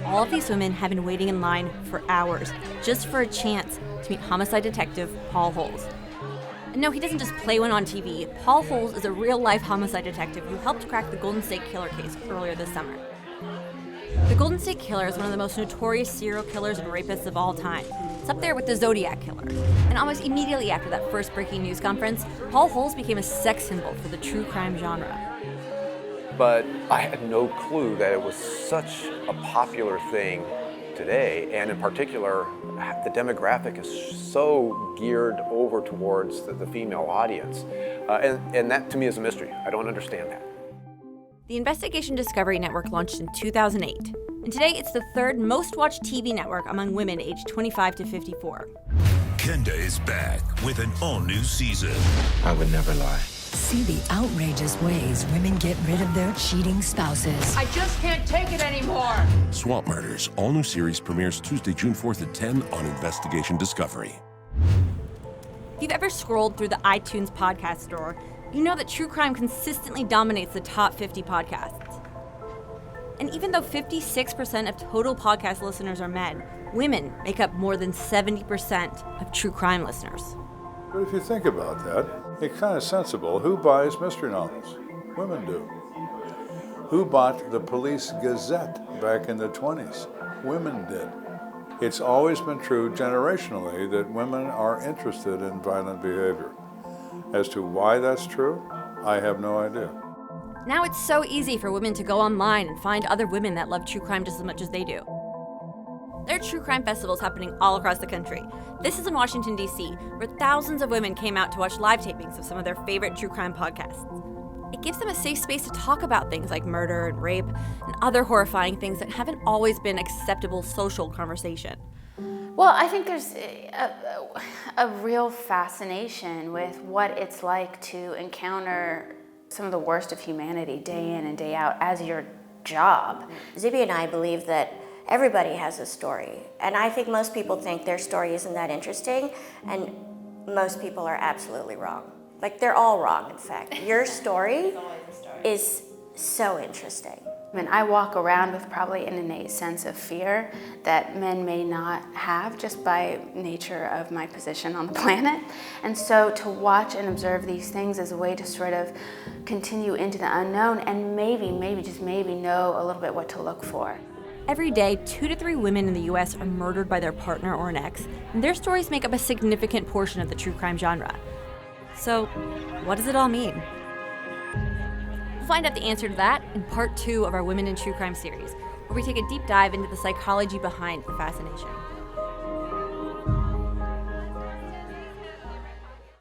All of these women have been waiting in line for hours just for a chance to meet homicide detective Paul Holes. And no, he doesn't just play one on TV. Paul Holes is a real-life homicide detective who helped crack the Golden State Killer case earlier this summer. The Golden State Killer is one of the most notorious serial killers and rapists of all time. It's up there with the Zodiac Killer. And almost immediately after that first breaking news conference, Paul Holes became a sex symbol for the true crime genre. But I had no clue that it was such a popular thing today, and in particular, the demographic is so geared over towards the female audience. And that to me is a mystery. I don't understand that. The Investigation Discovery Network launched in 2008, and today it's the third most watched TV network among women aged 25 to 54. Kenda is back with an all-new season. I would never lie. See the outrageous ways women get rid of their cheating spouses. I just can't take it anymore. Swamp Murders, all new series premieres Tuesday, June 4th at 10 on Investigation Discovery. If you've ever scrolled through the iTunes podcast store, you know that true crime consistently dominates the top 50 podcasts. And even though 56% of total podcast listeners are men, women make up more than 70% of true crime listeners. But if you think about that, it's kind of sensible. Who buys mystery novels? Women do. Who bought the Police Gazette back in the 20s? Women did. It's always been true generationally that women are interested in violent behavior. As to why that's true, I have no idea. Now it's so easy for women to go online and find other women that love true crime just as much as they do. There are true crime festivals happening all across the country. This is in Washington, D.C., where thousands of women came out to watch live tapings of some of their favorite true crime podcasts. It gives them a safe space to talk about things like murder and rape and other horrifying things that haven't always been acceptable social conversation. Well, I think there's a real fascination with what it's like to encounter some of the worst of humanity day in and day out as your job. Zibby and I believe that everybody has a story, and I think most people think their story isn't that interesting, and most people are absolutely wrong. Like, they're all wrong, in fact. Your story is so interesting. I mean, I walk around with probably an innate sense of fear that men may not have just by nature of my position on the planet. And so to watch and observe these things is a way to sort of continue into the unknown and maybe, just maybe know a little bit what to look for. Every day, 2 to 3 women in the U.S. are murdered by their partner or an ex, and their stories make up a significant portion of the true crime genre. So, what does it all mean? We'll find out the answer to that in part 2 of our Women in True Crime series, where we take a deep dive into the psychology behind the fascination.